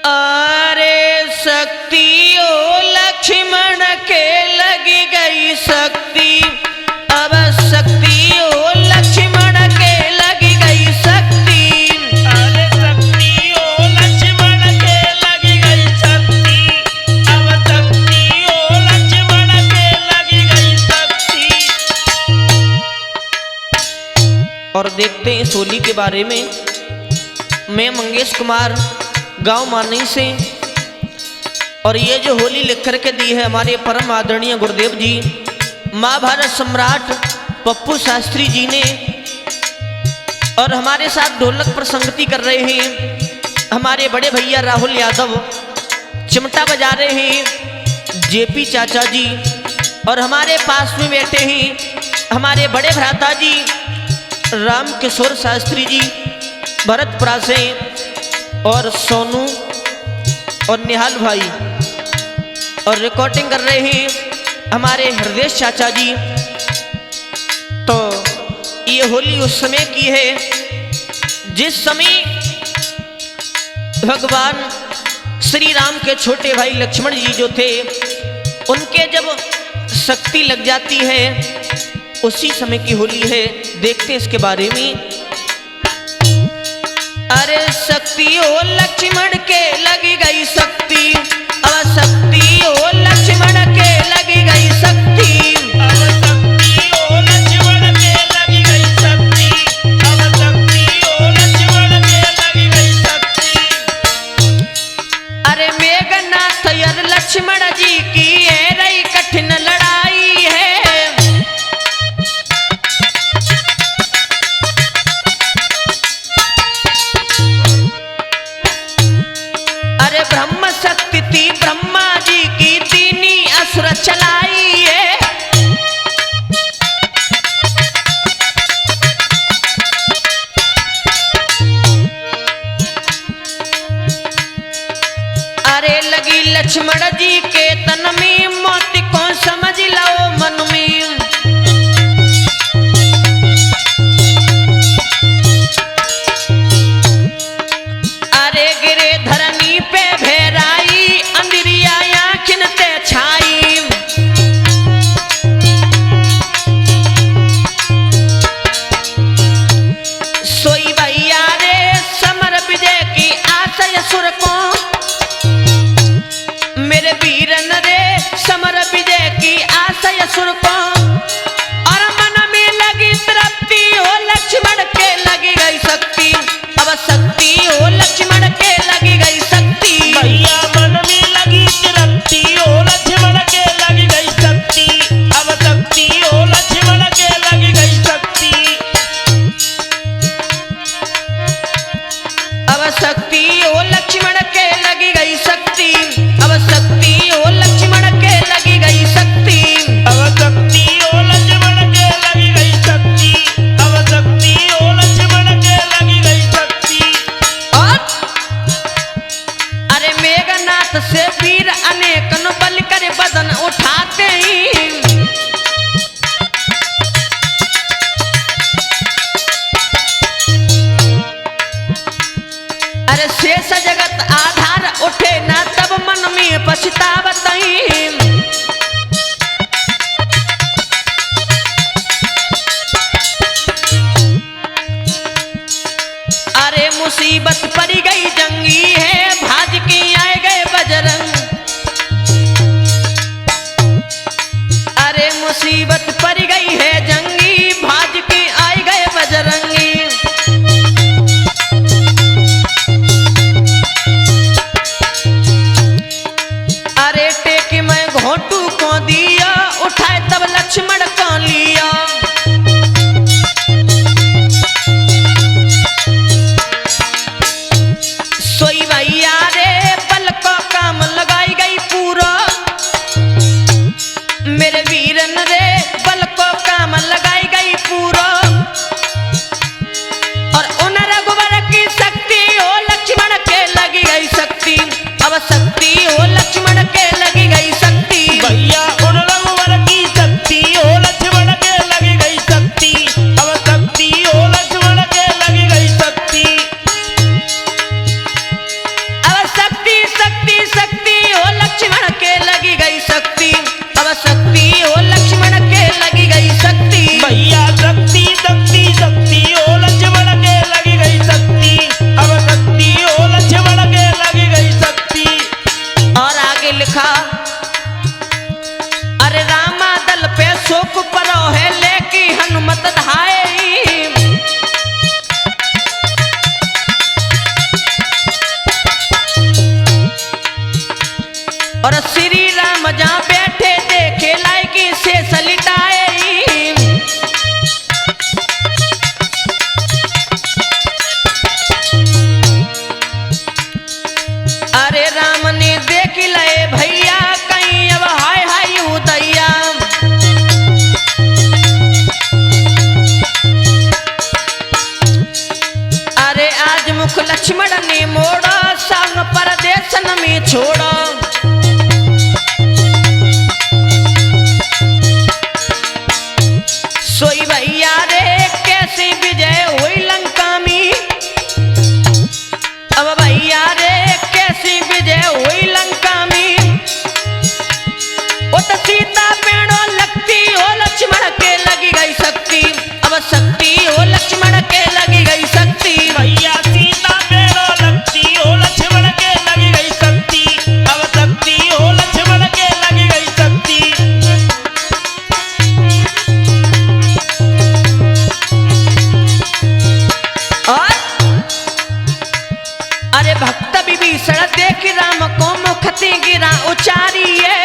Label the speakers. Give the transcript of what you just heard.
Speaker 1: अरे शक्ति ओ लक्ष्मण के लगी गई शक्ति, अब शक्ति ओ लक्ष्मण के लगी गई शक्ति।
Speaker 2: अरे शक्ति ओ लक्ष्मण के लगी गई शक्ति, अब शक्ति ओ लक्ष्मण के लगी गई शक्ति।
Speaker 1: और देखते हैं इस होली के बारे में। मैं मंगेश कुमार, गांव मानी से, और ये जो होली लिख करके दी है हमारे परम आदरणीय गुरुदेव जी महाभारत सम्राट पप्पू शास्त्री जी ने। और हमारे साथ ढोलक पर संगति कर रहे हैं हमारे बड़े भैया राहुल यादव, चिमटा बजा रहे हैं जेपी चाचा जी, और हमारे पास में बैठे हैं हमारे बड़े भ्राता जी राम किशोर शास्त्री जी भरतपुरा से, और सोनू और निहाल भाई, और रिकॉर्डिंग कर रहे हैं हमारे हृदय चाचा जी। तो ये होली उस समय की है जिस समय भगवान श्री राम के छोटे भाई लक्ष्मण जी जो थे उनके जब शक्ति लग जाती है, उसी समय की होली है। देखते हैं इसके बारे में। अरे शक्ति ओ लक्ष्मण के लगी गई शक्ति, अब शक्ति ओ लक्ष्मण के लगी गई शक्ति।
Speaker 2: अब शक्ति ओ लक्ष्मण के लगी गई शक्ति, अब शक्ति ओ लक्ष्मण के लगी गई शक्ति।
Speaker 1: अरे मेघनाथ और लक्ष्मण जी की ये रही कठिन लड़ाई है। ब्रह्म शक्ति थी ब्रह्मा जी की तीनी असुर चलाई है। अरे लगी लक्ष्मण जी के तन में मौत को समझ लो मन में। अरे गिरे धरनी पे भेराई अंधिरिया आँखिन ते छाई। सोई भैया रे समर विजय की आशय सुर को, मेरे वीरन रे समर विजय की आशय सुर को। और मन में लगी तृप्ति हो लक्ष्मण के लगी गई शक्ति, अब शक्ति हो लक्ष्मण के लगी गई शक्ति।
Speaker 2: भैया मन में लगी तृप्ति ओ लक्ष्मण के लगी गई शक्ति, अब शक्ति ओ लक्ष्मण के लगी गई शक्ति।
Speaker 1: अब शक्ति ओ लक्ष्मण के लगी गई शक्ति, अब शक्ति ओ लक्ष्मण के लगी गई शक्ति।
Speaker 2: अब शक्ति ओ लक्ष्मण के लगी गई शक्ति, अब शक्ति ओ लक्ष्मण के लगी गई शक्ति।
Speaker 1: और अरे मेघनाथ से वीर अनेक न बल कर बदन उठाते ही। अरे शेष जगत आधार उठे ना तब मन में पछतावत ही। अरे मुसीबत पड़ी गई जंगी है भाज के आए गए बजरंग। अरे मुसीबत पड़ी गई है जंगी भाज के आए गए बजरंगी। अरे टेक मैं और श्री राम जहाँ बैठे देखे लायकी से सलिटाए। अरे राम ने देख लए भैया कहीं अब हाय हाय उदैया। अरे आज मुख लक्ष्मण ने मोड़ा संग परदेशन में छोड़ा। सोई भैया रे कैसे विजय हुई लंका में। अब भैया रे कैसी विजय हुई लंका में। वो तो सीता पेड़ो लगती हो लक्ष्मण के लगी गई शक्ति। अब शक्ति हो लक्ष्मण के लगी गई शक्ति।
Speaker 2: भैया सीता पेड़ो लगती हो लक्ष्मण के लगी गई शक्ति। अब शक्ति हो लक्ष्मण के लगी गई शक्ति।
Speaker 1: और अरे भक्त विभीषण देख राम को मुखती गिरा उचारी है।